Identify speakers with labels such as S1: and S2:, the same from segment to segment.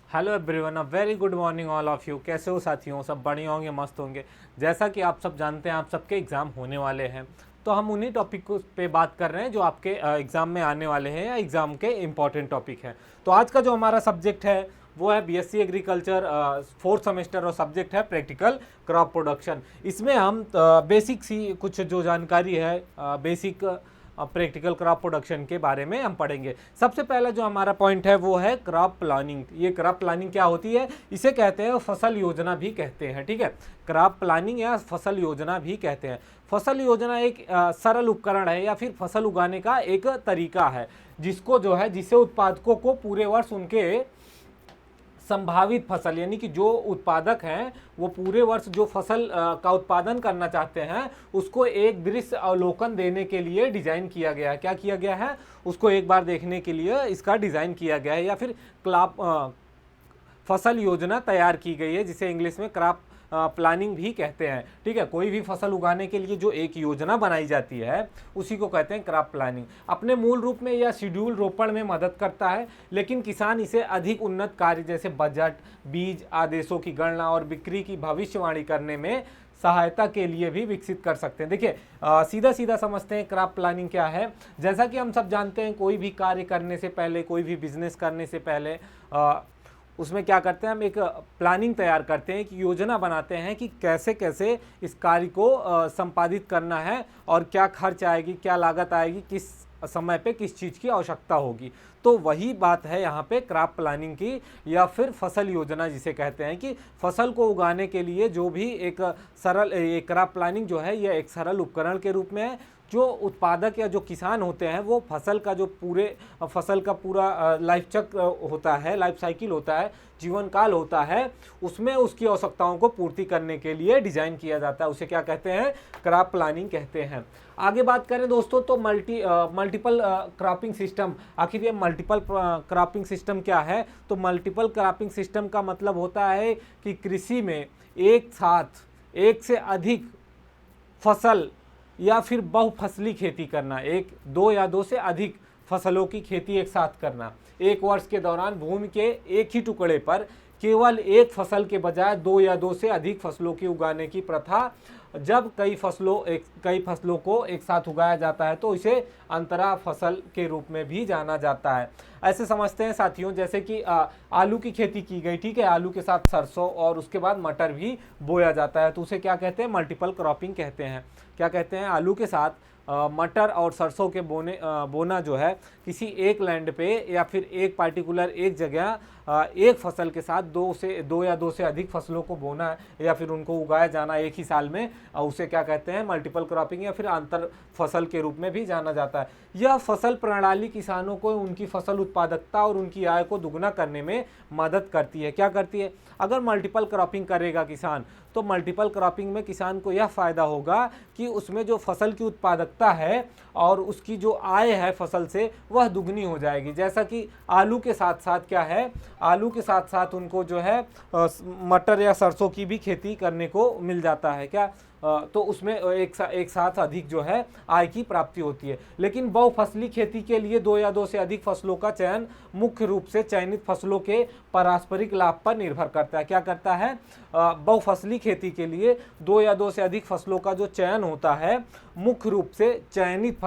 S1: Hello everyone, a very good morning all of you. कैसे हो साथियों? सब बढ़िया होंगे, मस्त होंगे। जैसा कि आप सब जानते हैं, आप सबके एग्ज़ाम होने वाले हैं, तो हम उन्हीं टॉपिक को पे बात कर रहे हैं जो आपके एग्ज़ाम में आने वाले हैं या एग्ज़ाम के इम्पॉर्टेंट टॉपिक हैं। तो आज का जो हमारा सब्जेक्ट है वो है बीएससी एग्रीकल्चर फोर्थ सेमेस्टर, और सब्जेक्ट है प्रैक्टिकल क्रॉप प्रोडक्शन। इसमें हम बेसिक सी कुछ जो जानकारी है बेसिक प्रैक्टिकल क्रॉप प्रोडक्शन के बारे में हम पढ़ेंगे। सबसे पहला जो हमारा पॉइंट है वो है क्रॉप प्लानिंग। ये क्रॉप प्लानिंग क्या होती है? इसे कहते हैं फसल योजना भी कहते हैं, ठीक है। क्रॉप प्लानिंग या फसल योजना भी कहते हैं। फसल योजना एक सरल उपकरण है या फिर फसल उगाने का एक तरीका है जिसको जो है जिससे उत्पादकों को पूरे वर्ष उनके संभावित फसल, यानी कि जो उत्पादक हैं वो पूरे वर्ष जो फसल का उत्पादन करना चाहते हैं उसको एक दृश्य अवलोकन देने के लिए डिजाइन किया गया है। क्या किया गया है? उसको एक बार देखने के लिए इसका डिजाइन किया गया है या फिर फसल योजना तैयार की गई है, जिसे इंग्लिश में क्रॉप प्लानिंग भी कहते हैं, ठीक है। कोई भी फसल उगाने के लिए जो एक योजना बनाई जाती है उसी को कहते हैं क्रॉप प्लानिंग। अपने मूल रूप में यह शेड्यूल रोपण में मदद करता है, लेकिन किसान इसे अधिक उन्नत कार्य जैसे बजट, बीज, आदेशों की गणना और बिक्री की भविष्यवाणी करने में सहायता के लिए भी विकसित कर सकते हैं। देखिए सीधा सीधा समझते हैं क्रॉप प्लानिंग क्या है। जैसा कि हम सब जानते हैं, कोई भी कार्य करने से पहले, कोई भी बिजनेस करने से पहले उसमें क्या करते हैं, हम एक प्लानिंग तैयार करते हैं, एक योजना बनाते हैं कि कैसे कैसे इस कार्य को संपादित करना है और क्या खर्च आएगी, क्या लागत आएगी, किस समय पे किस चीज़ की आवश्यकता होगी। तो वही बात है यहाँ पे क्रॉप प्लानिंग की, या फिर फसल योजना जिसे कहते हैं, कि फसल को उगाने के लिए जो भी एक सरल एक क्रॉप प्लानिंग जो है यह एक सरल उपकरण के रूप में है। जो उत्पादक या जो किसान होते हैं वो फसल का जो फसल का पूरा लाइफ चक्र होता है, लाइफ साइकिल होता है, जीवन काल होता है, उसमें उसकी आवश्यकताओं को पूर्ति करने के लिए डिजाइन किया जाता है। उसे क्या कहते हैं? क्रॉप प्लानिंग कहते हैं। आगे बात करें दोस्तों तो मल्टीपल क्रॉपिंग सिस्टम। आखिर ये मल्टीपल क्रॉपिंग सिस्टम क्या है? तो मल्टीपल क्रॉपिंग सिस्टम का मतलब होता है कि कृषि में एक साथ एक से अधिक फसल या फिर बहुफसली खेती करना, दो या दो से अधिक फसलों की खेती एक साथ करना। एक वर्ष के दौरान भूमि के एक ही टुकड़े पर केवल एक फसल के बजाय दो या दो से अधिक फसलों की उगाने की प्रथा। जब कई फसलों को एक साथ उगाया जाता है तो इसे अंतरा फसल के रूप में भी जाना जाता है। ऐसे समझते हैं साथियों, जैसे कि आलू की खेती की गई, ठीक है, आलू के साथ सरसों और उसके बाद मटर भी बोया जाता है, तो उसे क्या कहते हैं? मल्टीपल क्रॉपिंग कहते हैं। क्या कहते हैं? आलू के साथ मटर और सरसों के बोना जो है किसी एक लैंड पे या फिर एक पार्टिकुलर एक जगह एक फसल के साथ दो या दो से अधिक फसलों को बोना या फिर उनको उगाया जाना एक ही साल में, उसे क्या कहते हैं? मल्टीपल क्रॉपिंग या फिर अंतर फसल के रूप में भी जाना जाता है। यह फसल प्रणाली किसानों को उनकी फसल उत्पादकता और उनकी आय को दुगना करने में मदद करती है। क्या करती है? अगर मल्टीपल क्रॉपिंग करेगा किसान तो मल्टीपल क्रॉपिंग में किसान को यह फायदा होगा कि उसमें जो फसल की उत्पादकता है और उसकी जो आय है फसल से वह दुगनी हो जाएगी। जैसा कि आलू के साथ साथ क्या है, आलू के साथ साथ उनको जो है मटर या सरसों की भी खेती करने को मिल जाता है। क्या तो उसमें एक साथ अधिक जो है आय की प्राप्ति होती है। लेकिन बहुफसली खेती के लिए दो या दो से अधिक फसलों का चयन मुख्य रूप से चयनित फसलों के पारस्परिक लाभ पर निर्भर करता है। क्या करता है? बहुफसली खेती के लिए दो या दो से अधिक फसलों का जो चयन होता है, मुख्य रूप से चयनित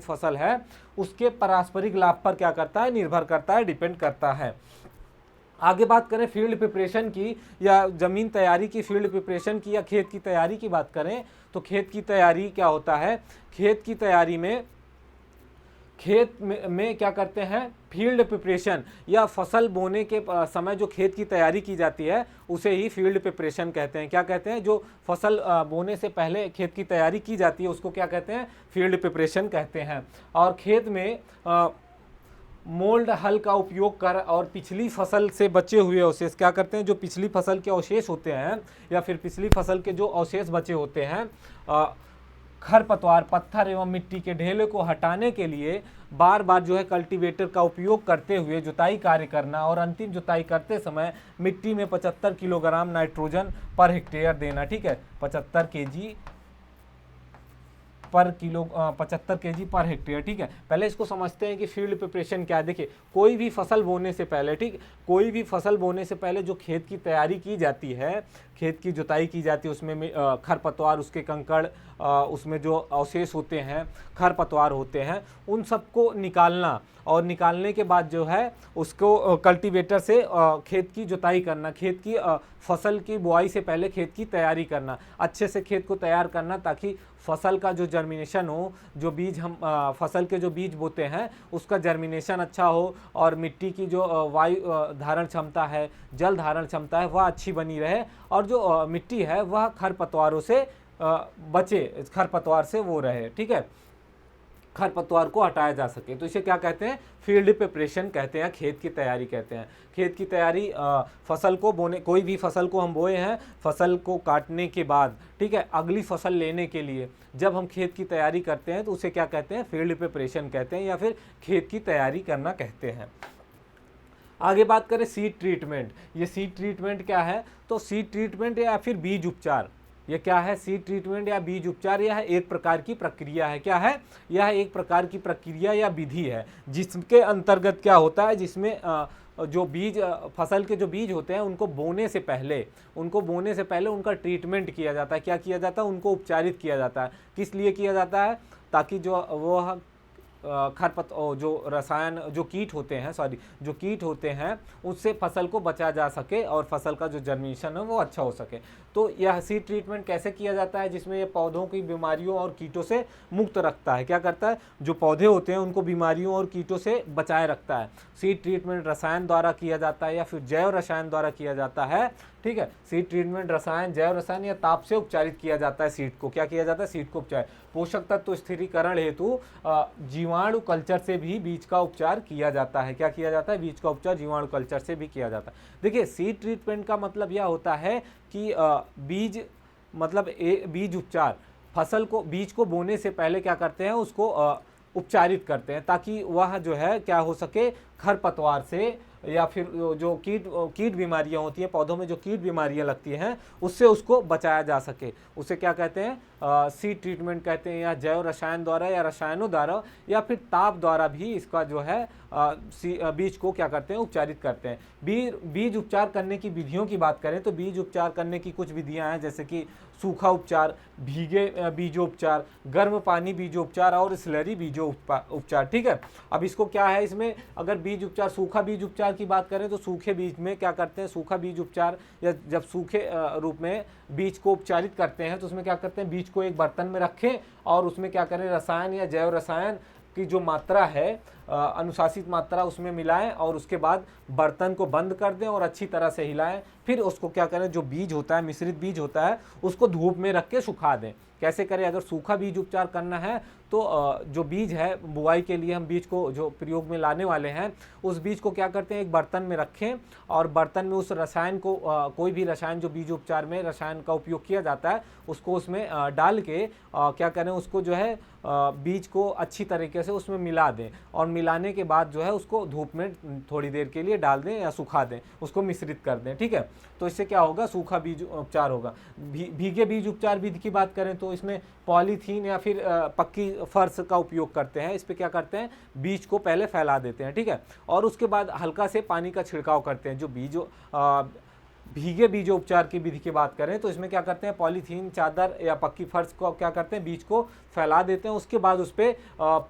S1: फसल है उसके पारस्परिक लाभ पर क्या करता है? निर्भर करता है, डिपेंड करता है। आगे बात करें फील्ड प्रिपरेशन की, या ज़मीन तैयारी की, फील्ड प्रिपरेशन की, या खेत की तैयारी की बात करें तो खेत की तैयारी क्या होता है? खेत की तैयारी में क्या करते हैं? फील्ड प्रिपरेशन या फसल बोने के समय जो खेत की तैयारी की जाती है उसे ही फील्ड प्रिपरेशन कहते हैं। क्या कहते हैं? जो फसल बोने से पहले खेत की तैयारी की जाती है उसको क्या कहते हैं? फील्ड प्रिपरेशन कहते हैं। और खेत में मोल्ड हल का उपयोग कर और पिछली फसल से बचे हुए अवशेष, क्या करते हैं? जो पिछली फसल के अवशेष होते हैं या फिर पिछली फसल के जो अवशेष बचे होते हैं, खरपतवार, पत्थर एवं मिट्टी के ढेले को हटाने के लिए बार बार जो है कल्टीवेटर का उपयोग करते हुए जुताई कार्य करना और अंतिम जुताई करते समय मिट्टी में 75 किलोग्राम नाइट्रोजन पर हेक्टेयर देना, ठीक है, 75 kg पर किलो 75 केजी पर हेक्टेयर। ठीक है, पहले इसको समझते हैं कि फील्ड प्रिपरेशन क्या है। देखिए, कोई भी फसल बोने से पहले, ठीक, कोई भी फसल बोने से पहले जो खेत की तैयारी की जाती है, खेत की जुताई की जाती है, उसमें खरपतवार, उसके कंकड़, उसमें जो अवशेष होते हैं, खरपतवार होते हैं, उन सबको निकालना, और निकालने के बाद जो है उसको कल्टीवेटर से खेत की जुताई करना, खेत की फसल की बुआई से पहले खेत की तैयारी करना, अच्छे से खेत को तैयार करना, ताकि फसल का जो जर्मिनेशन हो, जो बीज हम फसल के जो बीज बोते हैं उसका जर्मिनेशन अच्छा हो, और मिट्टी की जो वायु धारण क्षमता है, जल धारण क्षमता है, वह अच्छी बनी रहे, और जो मिट्टी है वह खरपतवारों से बचे, खरपतवार से वो रहे। ठीक है, खरपतवार को हटाया जा सके। तो इसे क्या कहते हैं? फील्ड प्रिपरेशन कहते हैं, खेत की तैयारी कहते हैं। खेत की तैयारी फसल को बोने, कोई भी फसल को हम बोए हैं, फसल को काटने के बाद, ठीक है, अगली फसल लेने के लिए जब हम खेत की तैयारी करते हैं तो उसे क्या कहते हैं? फील्ड प्रिपरेशन कहते हैं, या फिर खेत की तैयारी करना कहते हैं। आगे बात करें सीड ट्रीटमेंट। ये सीड ट्रीटमेंट क्या है? तो सीड ट्रीटमेंट या फिर बीज उपचार, ये क्या है? सीड ट्रीटमेंट या बीज उपचार, यह एक प्रकार की प्रक्रिया है। क्या है? यह एक प्रकार की प्रक्रिया या विधि है, जिसके अंतर्गत क्या होता है, जिसमें जो बीज, फसल के जो बीज होते हैं उनको बोने से पहले उनका ट्रीटमेंट किया जाता है। क्या किया जाता है? उनको उपचारित किया जाता है। किस लिए किया जाता है? ताकि जो वह जो रसायन, जो कीट होते हैं, जो कीट होते हैं उससे फसल को बचा जा सके, और फसल का जो जर्मिनेशन है वो अच्छा हो सके। तो यह सीड ट्रीटमेंट कैसे किया जाता है? जिसमें ये पौधों की बीमारियों और कीटों से मुक्त रखता है। क्या करता है? जो पौधे होते हैं उनको बीमारियों और कीटों से बचाए रखता है। सीड ट्रीटमेंट रसायन द्वारा किया जाता है या फिर जैव रसायन द्वारा किया जाता है। ठीक है, सीड ट्रीटमेंट रसायन, जैव रसायन या ताप से उपचारित किया जाता है सीड को। क्या किया जाता है? सीड को उपचार, पोषक तत्व स्थिरीकरण हेतु जीवाणु कल्चर से भी बीज का उपचार किया जाता है। क्या किया जाता है? बीज का उपचार जीवाणु कल्चर से भी किया जाता है। देखिए, सीड ट्रीटमेंट का मतलब यह होता है कि बीज उपचार, फसल को, बीज को बोने से पहले क्या करते हैं? उसको उपचारित करते हैं, ताकि वह जो है क्या हो सके, खरपतवार से या फिर जो कीट बीमारियां होती हैं, पौधों में जो कीट बीमारियां लगती हैं उससे उसको बचाया जा सके। उसे क्या कहते हैं? सीड ट्रीटमेंट कहते हैं, या जैव रसायन द्वारा या रसायनों द्वारा या फिर ताप द्वारा भी इसका जो है बीज को क्या करते हैं? उपचारित करते हैं। बीज उपचार करने की विधियों की बात करें तो बीज उपचार करने की कुछ विधियां हैं, जैसे कि सूखा उपचार, भीगे बीजोपचार, गर्म पानी बीजोपचार और स्लरी बीजोपचार। ठीक है, अब इसको क्या है, इसमें अगर बीज उपचार, सूखा बीज उपचार की बात करें तो सूखे बीज में क्या करते हैं? सूखा बीज उपचार, या जब सूखे रूप में बीज को उपचारित करते हैं तो उसमें क्या करते हैं? बीज को एक बर्तन में रखें और उसमें क्या करें? रसायन या जैव रसायन की जो मात्रा है, अनुशासित मात्रा, उसमें मिलाएं, और उसके बाद बर्तन को बंद कर दें और अच्छी तरह से हिलाएं। फिर उसको क्या करें? जो बीज होता है, मिश्रित बीज होता है, उसको धूप में रख के सुखा दें। कैसे करें? अगर सूखा बीज उपचार करना है तो जो बीज है, बुआई के लिए हम बीज को जो प्रयोग में लाने वाले हैं, उस बीज को क्या करते हैं? एक बर्तन में रखें, और बर्तन में उस रसायन को, कोई भी रसायन जो बीज उपचार में रसायन का उपयोग किया जाता है, उसको उसमें डाल के क्या करें? उसको जो है बीज को अच्छी तरीके से उसमें मिला दें, और मिलाने के बाद जो है उसको धूप में थोड़ी देर के लिए डाल दें या सुखा दें, उसको मिश्रित कर दें। ठीक है, तो इससे क्या होगा? सूखा बीज उपचार होगा। भीगे बीज उपचार विधि की बात करें तो इसमें पॉलीथीन या फिर पक्की फर्श का उपयोग करते हैं। इस पे क्या करते हैं? बीज को पहले फैला देते हैं। ठीक है, और उसके बाद हल्का से पानी का छिड़काव करते हैं। जो भीगे बीजोपचार की विधि की बात करें तो इसमें क्या करते हैं? पॉलीथीन चादर या पक्की फर्श को क्या करते हैं? बीज को फैला देते हैं, उसके बाद उस पर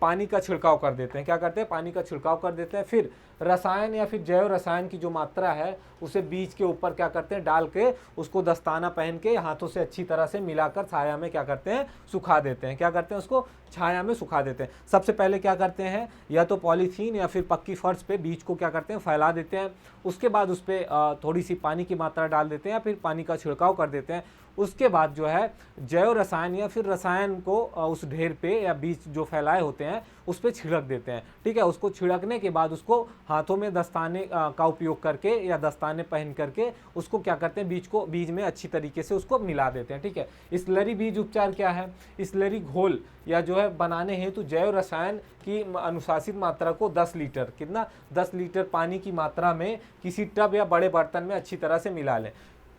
S1: पानी का छिड़काव कर देते हैं। क्या करते हैं? पानी का छिड़काव कर देते हैं। फिर रसायन या फिर जैव रसायन की जो मात्रा है उसे बीज के ऊपर क्या करते हैं? डाल के उसको दस्ताना पहन के हाथों से अच्छी तरह से मिलाकर छाया में क्या करते हैं? सुखा देते हैं। क्या करते हैं? उसको छाया में सुखा देते हैं। सबसे पहले क्या करते हैं? या तो पॉलीथीन या फिर पक्की फर्श पे बीज को क्या करते हैं? फैला देते हैं। उसके बाद उस पर थोड़ी सी पानी की मात्रा डाल देते हैं या फिर पानी का छिड़काव कर देते हैं। उसके बाद जो है जैव रसायन या फिर रसायन को उस ढेर पे या बीज जो फैलाए होते हैं उस पर छिड़क देते हैं। ठीक है, उसको छिड़कने के बाद उसको हाथों में दस्ताने का उपयोग करके या दस्ताने पहन करके उसको क्या करते हैं? बीज में अच्छी तरीके से उसको मिला देते हैं। ठीक है, स्लरी बीज उपचार क्या है? स्लरी घोल या जो है बनाने हेतु जैव रसायन की अनुशासित मात्रा को 10 लीटर, कितना? 10 लीटर पानी की मात्रा में किसी टब या बड़े बर्तन में अच्छी तरह से मिला लें।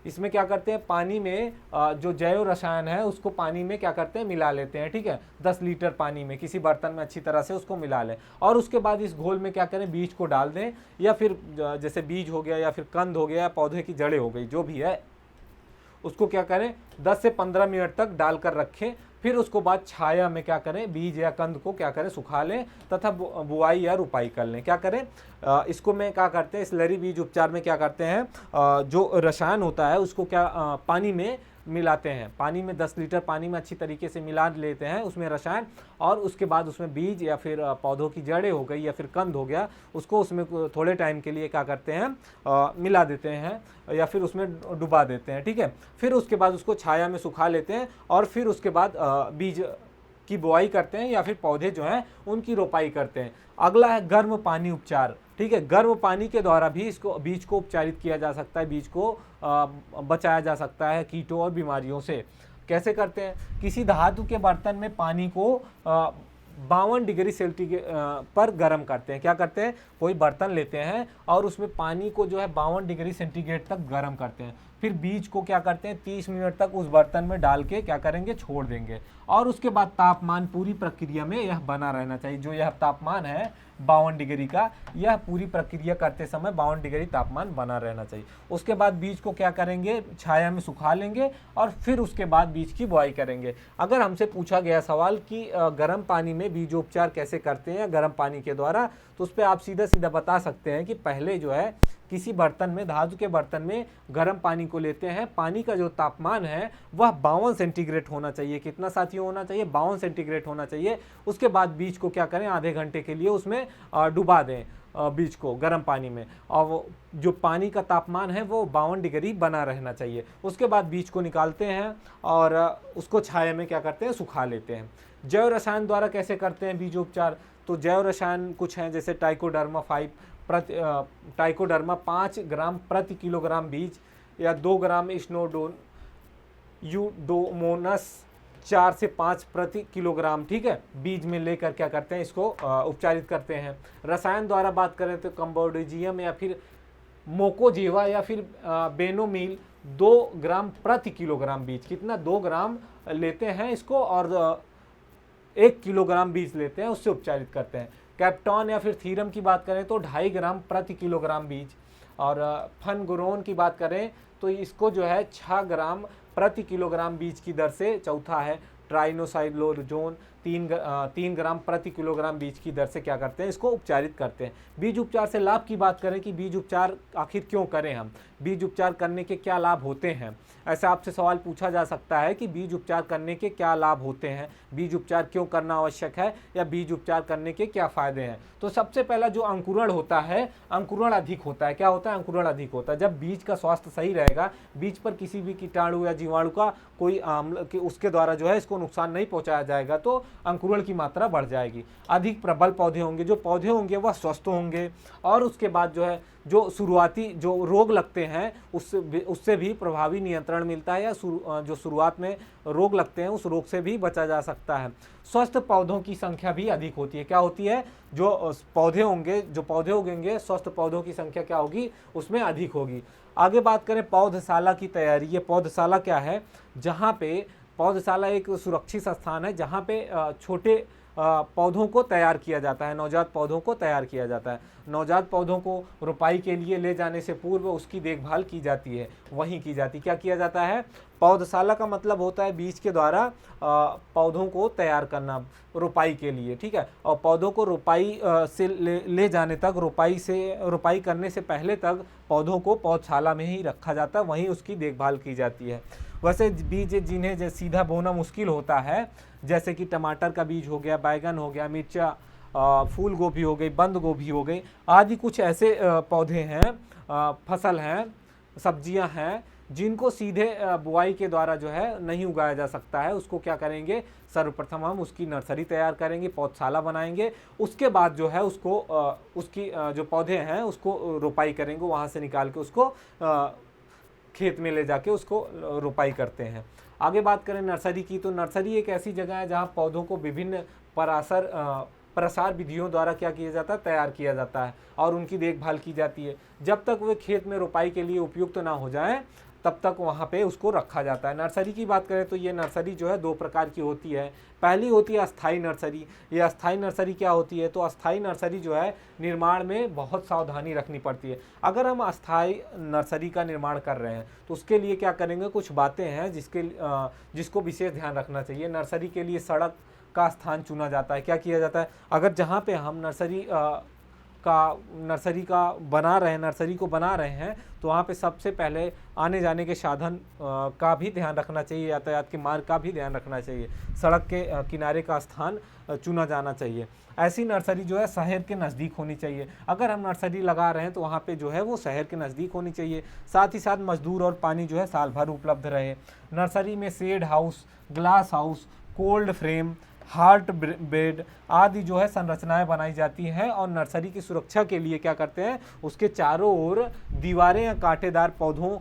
S1: इसमें क्या करते हैं, पानी में जो जैव रसायन है उसको पानी में क्या करते हैं, मिला लेते हैं। ठीक है, 10 लीटर पानी में किसी बर्तन में अच्छी तरह से उसको मिला लें और उसके बाद इस घोल में क्या करें, बीज को डाल दें, या फिर जैसे बीज हो गया या फिर कंद हो गया या पौधे की जड़ें हो गई, जो भी है उसको क्या करें 10 से 15 मिनट तक डालकर रखें। फिर उसको बाद छाया में क्या करें, बीज या कंद को क्या करें, सुखा लें तथा बुआई या रुपाई कर लें। क्या करें, इसको में क्या करते हैं, स्लरी बीज उपचार में क्या करते हैं, जो रसायन होता है उसको क्या पानी में मिलाते हैं, पानी में 10 लीटर पानी में अच्छी तरीके से मिला लेते हैं उसमें रसायन, और उसके बाद उसमें बीज या फिर पौधों की जड़ें हो गई या फिर कंद हो गया, उसको उसमें थोड़े टाइम के लिए क्या करते हैं, मिला देते हैं या फिर उसमें डुबा देते हैं। ठीक है, फिर उसके बाद उसको छाया में सुखा लेते हैं और फिर उसके बाद बीज की बुआई करते हैं या फिर पौधे जो हैं उनकी रोपाई करते हैं। अगला है गर्म पानी उपचार। ठीक है, गर्म पानी के द्वारा भी इसको बीज को उपचारित किया जा सकता है, बीज को बचाया जा सकता है कीटों और बीमारियों से। कैसे करते हैं, किसी धातु के बर्तन में पानी को 52 डिग्री सेंटीग्रेड पर गर्म करते हैं। क्या करते हैं, कोई बर्तन लेते हैं और उसमें पानी को जो है 52 डिग्री सेंटीग्रेड तक गर्म करते हैं, फिर बीज को क्या करते हैं 30 मिनट तक उस बर्तन में डाल के क्या करेंगे, छोड़ देंगे, और उसके बाद तापमान पूरी प्रक्रिया में यह बना रहना चाहिए। जो यह तापमान है 52 डिग्री का, यह पूरी प्रक्रिया करते समय 52 डिग्री तापमान बना रहना चाहिए। उसके बाद बीज को क्या करेंगे, छाया में सुखा लेंगे और फिर उसके बाद बीज की बुआई करेंगे। अगर हमसे पूछा गया सवाल कि गर्म पानी में बीजोपचार कैसे करते हैं गर्म पानी के द्वारा, तो उस पर आप सीधा सीधा बता सकते हैं कि पहले जो है किसी बर्तन में, धातु के बर्तन में गर्म पानी को लेते हैं, पानी का जो तापमान है वह 52 सेंटीग्रेड होना चाहिए। कितना साथियों होना चाहिए, 52 सेंटीग्रेड होना चाहिए। उसके बाद बीज को क्या करें, आधे घंटे के लिए उसमें डुबा दें बीज को गर्म पानी में, और जो पानी का तापमान है वो 52 डिग्री बना रहना चाहिए। उसके बाद बीज को निकालते हैं और उसको छाया में क्या करते हैं, सुखा लेते हैं। जैव रसायन द्वारा कैसे करते हैं बीजोपचार, तो जैव रसायन कुछ हैं, जैसे टाइकोडर्मा 5 ग्राम प्रति किलोग्राम बीज, या 2 ग्राम यूडोमोनस 4 से 5 प्रति किलोग्राम, ठीक है, बीज में लेकर क्या करते हैं, इसको उपचारित करते हैं। रसायन द्वारा बात करें तो कंबोडिजियम या फिर मोकोजेवा या फिर बेनोमिल 2 ग्राम प्रति किलोग्राम बीज, कितना 2 ग्राम लेते हैं इसको और 1 किलोग्राम बीज लेते हैं, उससे उपचारित करते हैं। कैप्टॉन या फिर थीरम की बात करें तो 2.5 ग्राम प्रति किलोग्राम बीज, और फनगोरोन की बात करें तो इसको जो है 6 ग्राम प्रति किलोग्राम बीज की दर से, चौथा है ट्राइनोसाइलोजोन 3 ग्राम प्रति किलोग्राम बीज की दर से क्या करते हैं, इसको उपचारित करते हैं। बीज उपचार से लाभ की बात करें कि बीज उपचार आखिर क्यों करें हम, बीज उपचार करने के क्या लाभ होते हैं, ऐसा आपसे सवाल पूछा जा सकता है कि बीज उपचार करने के क्या लाभ होते हैं, बीज उपचार क्यों करना आवश्यक है, या बीज उपचार करने के क्या फायदे हैं। तो सबसे पहला जो अंकुरण होता है, अंकुरण अधिक होता है। क्या होता है, अंकुरण अधिक होता है। जब बीज का स्वास्थ्य सही रहेगा, बीज पर किसी भी कीटाणु या जीवाणु का कोई उसके द्वारा जो है इसको नुकसान नहीं पहुंचाया जाएगा, तो अंकुरण की मात्रा बढ़ जाएगी। अधिक प्रबल पौधे होंगे, जो पौधे होंगे वह स्वस्थ होंगे, और उसके बाद जो है जो शुरुआती जो रोग लगते हैं उससे भी प्रभावी नियंत्रण मिलता है, या जो शुरुआत में रोग लगते हैं उस रोग से भी बचा जा सकता है। स्वस्थ पौधों की संख्या भी अधिक होती है। क्या होती है, जो पौधे उगेंगे स्वस्थ पौधों की संख्या क्या होगी, उसमें अधिक होगी। आगे बात करें पौधशाला की तैयारी। ये पौधशाला क्या है, जहाँ पे पौधशाला एक सुरक्षित स्थान है जहाँ पे छोटे पौधों को तैयार किया जाता है, नवजात पौधों को तैयार किया जाता है। नवजात पौधों को रोपाई के लिए ले जाने से पूर्व उसकी देखभाल की जाती है, वहीं की जाती। क्या किया जाता है, पौधशाला का मतलब होता है बीज के द्वारा पौधों को तैयार करना रोपाई के लिए, ठीक है। और पौधों को रोपाई से ले जाने तक, रोपाई करने से पहले तक पौधों को पौधशाला में ही रखा जाता है, वहीं उसकी देखभाल की जाती है। वैसे बीज जिन्हें सीधा बोना मुश्किल होता है, जैसे कि टमाटर का बीज हो गया, बैगन हो गया, मिर्चा, फूल गोभी हो गई, बंद गोभी हो गई आदि, कुछ ऐसे पौधे हैं, फसल हैं, सब्जियां हैं जिनको सीधे बुआई के द्वारा जो है नहीं उगाया जा सकता है। उसको क्या करेंगे, सर्वप्रथम हम उसकी नर्सरी तैयार करेंगे, पौधशाला बनाएंगे, उसके बाद जो है उसको उसकी जो पौधे हैं उसको रोपाई करेंगे, वहाँ से निकाल के उसको खेत में ले जाके उसको रोपाई करते हैं। आगे बात करें नर्सरी की, तो नर्सरी एक ऐसी जगह है जहाँ पौधों को विभिन्न प्रसार विधियों द्वारा क्या किया जाता है, तैयार किया जाता है और उनकी देखभाल की जाती है। जब तक वे खेत में रोपाई के लिए उपयुक्त ना हो जाएं, तब तक वहाँ पे उसको रखा जाता है। नर्सरी की बात करें तो ये नर्सरी जो है 2 प्रकार की होती है। पहली होती है अस्थाई नर्सरी। ये अस्थाई नर्सरी क्या होती है, तो अस्थाई नर्सरी जो है निर्माण में बहुत सावधानी रखनी पड़ती है। अगर हम अस्थाई नर्सरी का निर्माण कर रहे हैं तो उसके लिए क्या करेंगे, कुछ बातें हैं जिसको विशेष ध्यान रखना चाहिए। नर्सरी के लिए सड़क का स्थान चुना जाता है। क्या किया जाता है, अगर जहाँ पे हम नर्सरी को बना रहे हैं तो वहाँ पे सबसे पहले आने जाने के साधन का भी ध्यान रखना चाहिए, यातायात के मार्ग का भी ध्यान रखना चाहिए। सड़क के किनारे का स्थान चुना जाना चाहिए। ऐसी नर्सरी जो है शहर के नज़दीक होनी चाहिए। अगर हम नर्सरी लगा रहे हैं तो वहाँ पे जो है वो शहर के नज़दीक होनी चाहिए। साथ ही साथ मजदूर और पानी जो है साल भर उपलब्ध रहे। नर्सरी में shade house, glass house, cold frame, hot bed आदि जो है संरचनाएं बनाई जाती हैं। और नर्सरी की सुरक्षा के लिए क्या करते हैं, उसके चारों ओर दीवारें या कांटेदार पौधों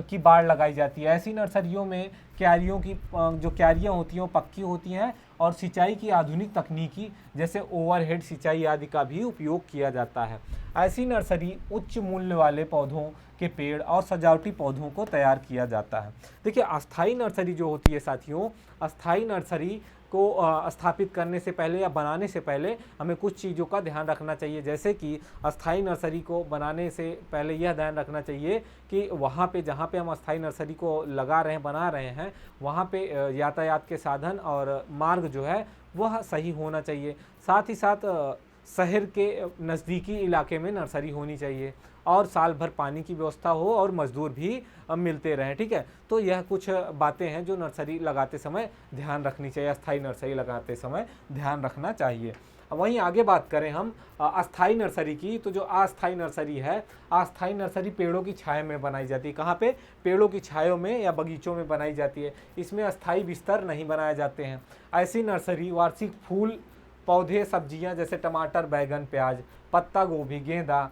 S1: की बाड़ लगाई जाती है। ऐसी नर्सरियों में क्यारियों की जो क्यारियाँ होती हैं वो पक्की होती हैं और सिंचाई की आधुनिक तकनीकी जैसे ओवरहेड सिंचाई आदि का भी उपयोग किया जाता है। ऐसी नर्सरी उच्च मूल्य वाले पौधों के पेड़ और सजावटी पौधों को तैयार किया जाता है। देखिए, अस्थाई नर्सरी जो होती है साथियों, अस्थाई नर्सरी को स्थापित करने से पहले या बनाने से पहले हमें कुछ चीज़ों का ध्यान रखना चाहिए। जैसे कि अस्थाई नर्सरी को बनाने से पहले यह ध्यान रखना चाहिए कि वहाँ पे जहाँ पे हम अस्थाई नर्सरी को लगा रहे हैं, बना रहे हैं, वहाँ पे यातायात के साधन और मार्ग जो है वह सही होना चाहिए। साथ ही साथ शहर के नज़दीकी इलाके में नर्सरी होनी चाहिए और साल भर पानी की व्यवस्था हो और मजदूर भी मिलते रहें। ठीक है, तो यह कुछ बातें हैं जो नर्सरी लगाते समय ध्यान रखनी चाहिए, अस्थाई नर्सरी लगाते समय ध्यान रखना चाहिए। वहीं आगे बात करें हम अस्थाई नर्सरी की, तो जो अस्थाई नर्सरी है, अस्थाई नर्सरी पेड़ों की छाया में बनाई जाती है। कहाँ पे, पेड़ों की छायों में या बगीचों में बनाई जाती है। इसमें अस्थाई बिस्तर नहीं बनाए जाते हैं। ऐसी नर्सरी वार्षिक फूल पौधे, सब्जियां जैसे टमाटर, बैगन, प्याज, पत्ता गोभी, गेंदा,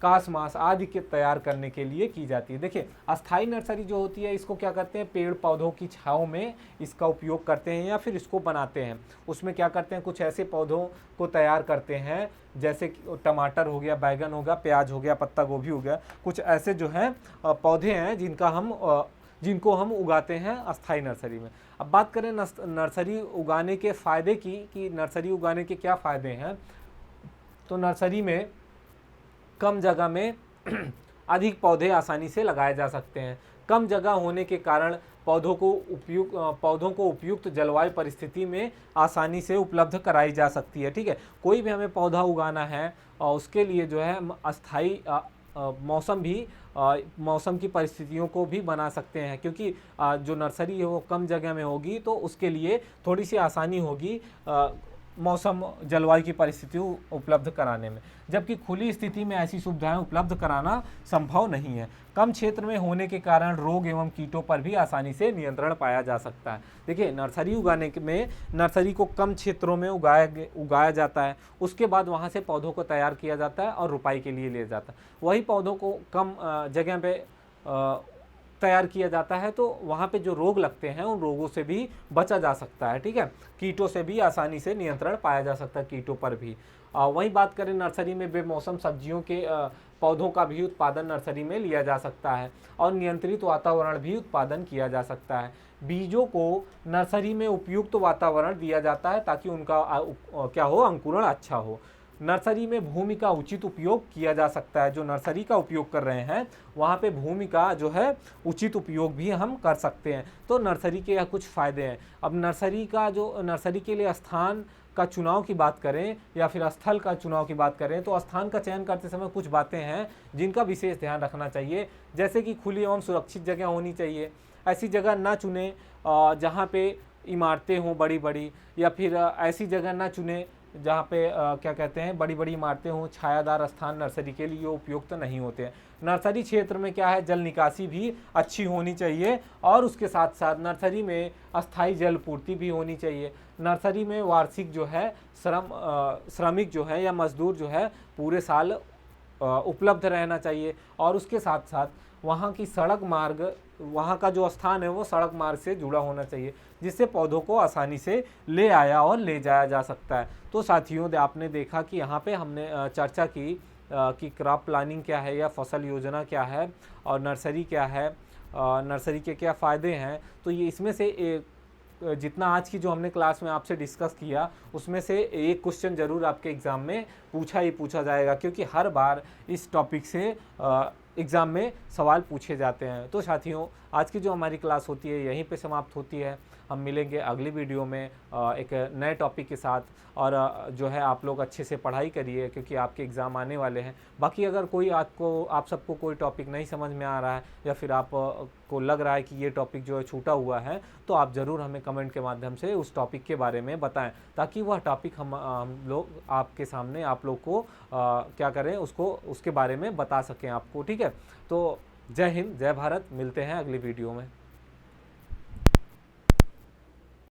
S1: कासमास आदि के तैयार करने के लिए की जाती है। देखिए, अस्थाई नर्सरी जो होती है इसको क्या करते हैं, पेड़ पौधों की छाँव में इसका उपयोग करते हैं या फिर इसको बनाते हैं। उसमें क्या करते हैं, कुछ ऐसे पौधों को तैयार करते हैं जैसे टमाटर हो गया, बैगन हो गया, प्याज हो गया, पत्ता गोभी हो गया, कुछ ऐसे जो हैं पौधे हैं जिनको हम उगाते हैं अस्थाई नर्सरी में। अब बात करें नर्सरी उगाने के फ़ायदे की, कि नर्सरी उगाने के क्या फ़ायदे हैं, तो नर्सरी में कम जगह में अधिक पौधे आसानी से लगाए जा सकते हैं। कम जगह होने के कारण पौधों को उपयुक्त जलवायु परिस्थिति में आसानी से उपलब्ध कराई जा सकती है। ठीक है, कोई भी हमें पौधा उगाना है और उसके लिए जो है हम अस्थाई मौसम की परिस्थितियोयों को भी बना सकते हैं, क्योंकि जो नर्सरी है वो कम जगह में होगी तो उसके लिए थोड़ी सी आसानी होगी मौसम जलवायु की परिस्थिति उपलब्ध कराने में। जबकि खुली स्थिति में ऐसी सुविधाएं उपलब्ध कराना संभव नहीं है। कम क्षेत्र में होने के कारण रोग एवं कीटों पर भी आसानी से नियंत्रण पाया जा सकता है। देखिए, नर्सरी उगाने में नर्सरी को कम क्षेत्रों में उगाया जाता है। उसके बाद वहां से पौधों को तैयार किया जाता है और रुपाई के लिए ले जाता है। वही पौधों को कम जगह पे तैयार किया जाता है तो वहाँ पे जो रोग लगते हैं उन रोगों से भी बचा जा सकता है। ठीक है, कीटों से भी आसानी से नियंत्रण पाया जा सकता है, कीटों पर भी। वहीं बात करें नर्सरी में बेमौसम सब्जियों के पौधों का भी उत्पादन नर्सरी में लिया जा सकता है और नियंत्रित वातावरण भी उत्पादन किया जा सकता है। बीजों को नर्सरी में उपयुक्त वातावरण दिया जाता है ताकि उनका अंकुरण अच्छा हो। नर्सरी में भूमि का उचित उपयोग किया जा सकता है। जो नर्सरी का उपयोग कर रहे हैं वहाँ पे भूमि का जो है उचित उपयोग भी हम कर सकते हैं। तो नर्सरी के यह कुछ फ़ायदे हैं। अब नर्सरी के लिए स्थान का चुनाव की बात करें या फिर स्थल का चुनाव की बात करें तो स्थान का चयन करते समय कुछ बातें हैं जिनका विशेष ध्यान रखना चाहिए। जैसे कि खुली एवं सुरक्षित जगह होनी चाहिए। ऐसी जगह ना चुने जहाँ पे इमारतें हों बड़ी बड़ी, या फिर ऐसी जगह ना चुने जहाँ पे बड़ी बड़ी इमारतें हों। छायादार स्थान नर्सरी के लिए उपयुक्त नहीं होते हैं। नर्सरी क्षेत्र में क्या है, जल निकासी भी अच्छी होनी चाहिए और उसके साथ साथ नर्सरी में अस्थायी जल पूर्ति भी होनी चाहिए। नर्सरी में वार्षिक जो है श्रमिक जो है या मजदूर जो है पूरे साल उपलब्ध रहना चाहिए और उसके साथ साथ वहाँ की सड़क मार्ग, वहाँ का जो स्थान है वो सड़क मार्ग से जुड़ा होना चाहिए जिससे पौधों को आसानी से ले आया और ले जाया जा सकता है। तो साथियों, आपने देखा कि यहाँ पे हमने चर्चा की कि क्रॉप प्लानिंग क्या है या फसल योजना क्या है और नर्सरी क्या है नर्सरी के क्या फ़ायदे हैं, तो ये इसमें से जितना आज की जो हमने क्लास में आपसे डिस्कस किया उसमें से एक क्वेश्चन ज़रूर आपके एग्ज़ाम में पूछा ही पूछा जाएगा, क्योंकि हर बार इस टॉपिक से एग्ज़ाम में सवाल पूछे जाते हैं। तो साथियों, आज की जो हमारी क्लास होती है यहीं पे समाप्त होती है। हम मिलेंगे अगली वीडियो में एक नए टॉपिक के साथ, और जो है आप लोग अच्छे से पढ़ाई करिए, क्योंकि आपके एग्ज़ाम आने वाले हैं। बाकी अगर कोई आप सबको कोई टॉपिक नहीं समझ में आ रहा है, या फिर आप को लग रहा है कि ये टॉपिक जो है छूटा हुआ है, तो आप ज़रूर हमें कमेंट के माध्यम से उस टॉपिक के बारे में बताएं, ताकि वह टॉपिक हम लोग आपके सामने आप लोग को क्या करें, उसके बारे में बता सकें आपको। ठीक है, तो जय हिंद, जय भारत, मिलते हैं अगली वीडियो में।